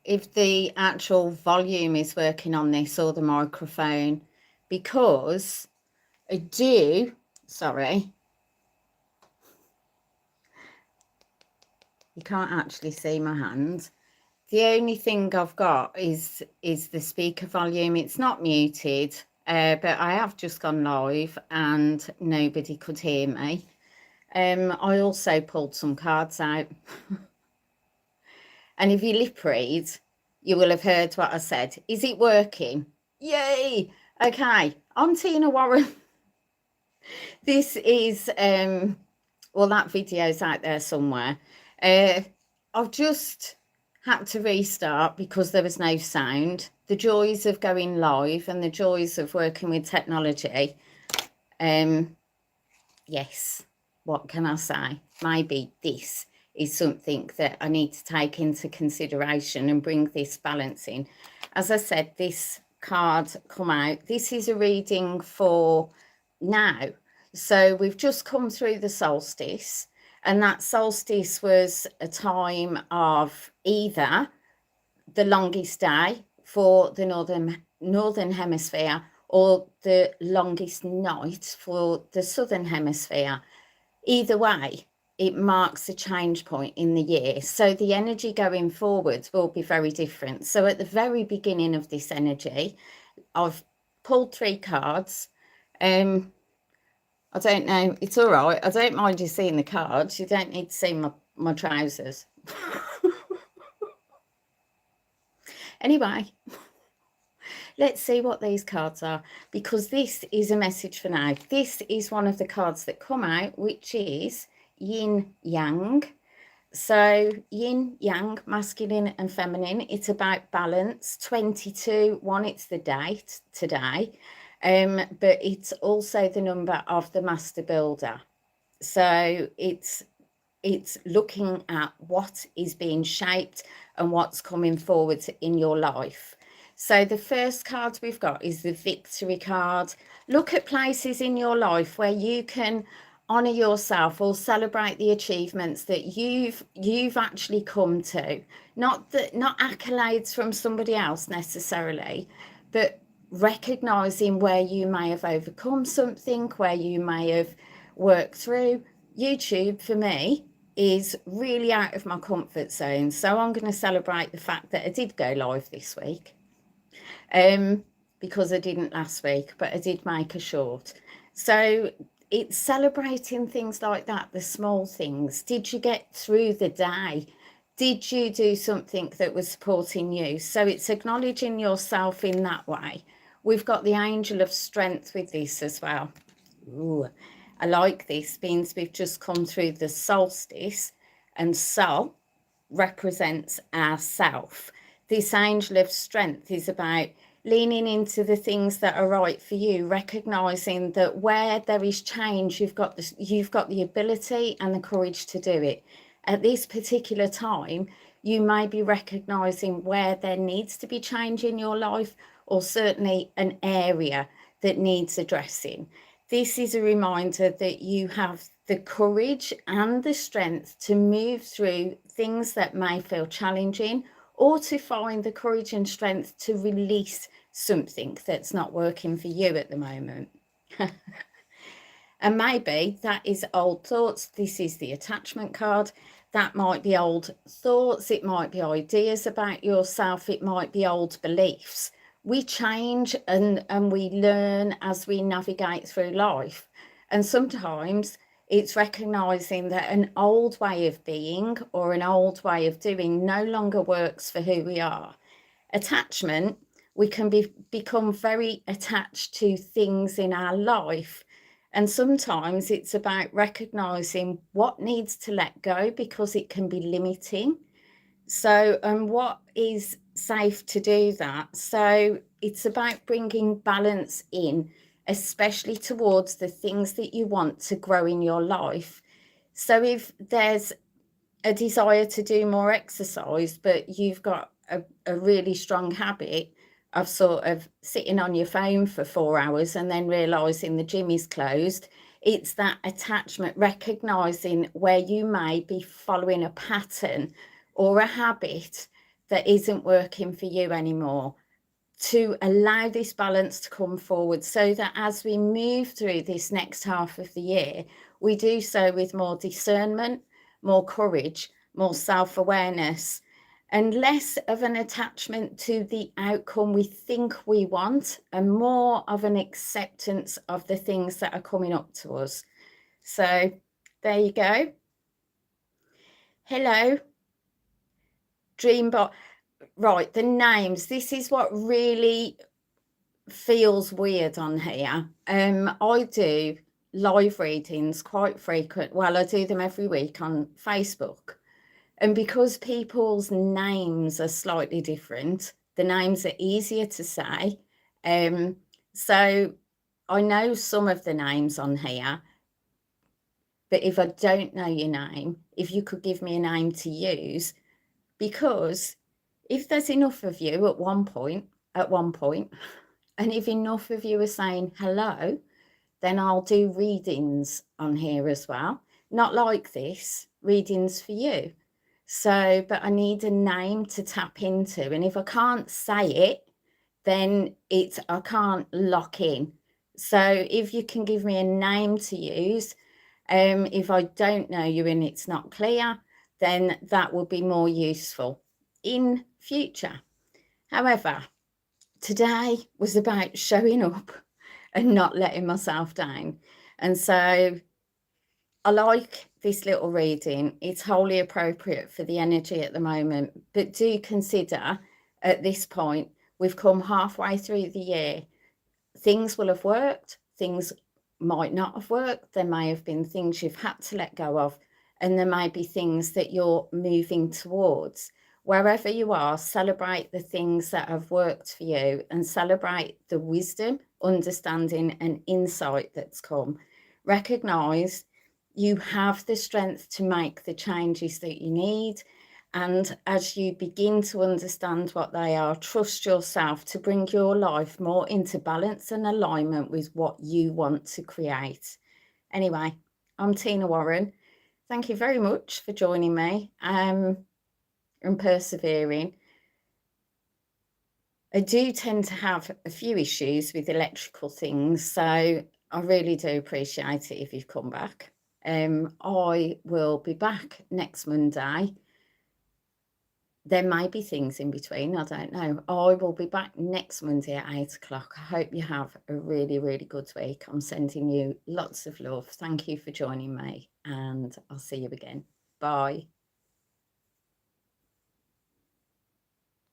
if the actual volume is working on this or the microphone, because I do, sorry, you can't actually see my hand. The only thing I've got is the speaker volume. It's not muted, but I have just gone live and nobody could hear me. I also pulled some cards out. And if you lip read, you will have heard what I said. Is it working? Yay! Okay, I'm Tina Warren. This is, well, that video's out there somewhere. I've just had to restart because there was no sound. The joys of going live and the joys of working with technology. Yes, what can I say? Maybe this is something that I need to take into consideration and bring this balance in. As I said, this card come out. This is a reading for now. So we've just come through the solstice, and that solstice was a time of either the longest day for the northern hemisphere or the longest night for the southern hemisphere. Either way, it marks a change point in the year. So the energy going forwards will be very different. So at the very beginning of this energy, I've pulled 3 cards. I don't know, it's all right. I don't mind you seeing the cards. You don't need to see my trousers. Anyway, let's see what these cards are, because this is a message for now. This is one of the cards that come out, which is yin yang. So yin yang, masculine and feminine. It's about balance. 22, it's the date today, but it's also the number of the master builder. So it's looking at what is being shaped and what's coming forward in your life. So the first card we've got is the victory card. Look at places in your life where you can honor yourself or celebrate the achievements that you've actually come to. Not accolades from somebody else necessarily, but recognizing where you may have overcome something, where you may have worked through. YouTube for me is really out of my comfort zone, so I'm going to celebrate the fact that I did go live this week, because I didn't last week, but I did make a short. So it's celebrating things like that, the small things. Did you get through the day? Did you do something that was supporting you? So it's acknowledging yourself in that way. We've got the angel of strength with this as well. Ooh, I like this, means we've just come through the solstice, and Sol represents ourself. This angel of strength is about leaning into the things that are right for you, recognizing that where there is change, you've got the ability and the courage to do it. At this particular time, you may be recognizing where there needs to be change in your life, or certainly an area that needs addressing. This is a reminder that you have the courage and the strength to move through things that may feel challenging, or to find the courage and strength to release something that's not working for you at the moment. And maybe that is old thoughts. This is the attachment card. That might be old thoughts. It might be ideas about yourself. It might be old beliefs. We change and we learn as we navigate through life. And sometimes it's recognizing that an old way of being or an old way of doing no longer works for who we are. Attachment, we can become very attached to things in our life. And sometimes it's about recognizing what needs to let go, because it can be limiting. So, and what is safe to do that? So it's about bringing balance in, especially towards the things that you want to grow in your life. So if there's a desire to do more exercise, but you've got a really strong habit of sort of sitting on your phone for 4 hours and then realizing the gym is closed, it's that attachment, recognizing where you may be following a pattern or a habit that isn't working for you anymore, to allow this balance to come forward, so that as we move through this next half of the year, we do so with more discernment, more courage, more self-awareness, and less of an attachment to the outcome we think we want, and more of an acceptance of the things that are coming up to us. So there you go. Hello, Dreambot. Right, the names. This is what really feels weird on here. I do live readings quite frequent. Well, I do them every week on Facebook. And because people's names are slightly different, the names are easier to say. So I know some of the names on here, but if I don't know your name, if you could give me a name to use, because if there's enough of you at one point, and if enough of you are saying hello, then I'll do readings on here as well. Not like this, readings for you. So, but I need a name to tap into. And if I can't say it, then I can't lock in. So if you can give me a name to use, if I don't know you and it's not clear, then that will be more useful in future. However, today was about showing up and not letting myself down. And so I like this little reading. It's wholly appropriate for the energy at the moment, but do consider at this point, we've come halfway through the year. Things will have worked, things might not have worked. There may have been things you've had to let go of, and there may be things that you're moving towards. Wherever you are, celebrate the things that have worked for you and celebrate the wisdom, understanding, and insight that's come. Recognize you have the strength to make the changes that you need. And as you begin to understand what they are, trust yourself to bring your life more into balance and alignment with what you want to create. Anyway, I'm Tina Warren. Thank you very much for joining me and persevering. I do tend to have a few issues with electrical things, so I really do appreciate it if you've come back. I will be back next Monday. There may be things in between, I don't know. I will be back next Monday at 8 o'clock. I hope you have a really, really good week. I'm sending you lots of love. Thank you for joining me, and I'll see you again. Bye.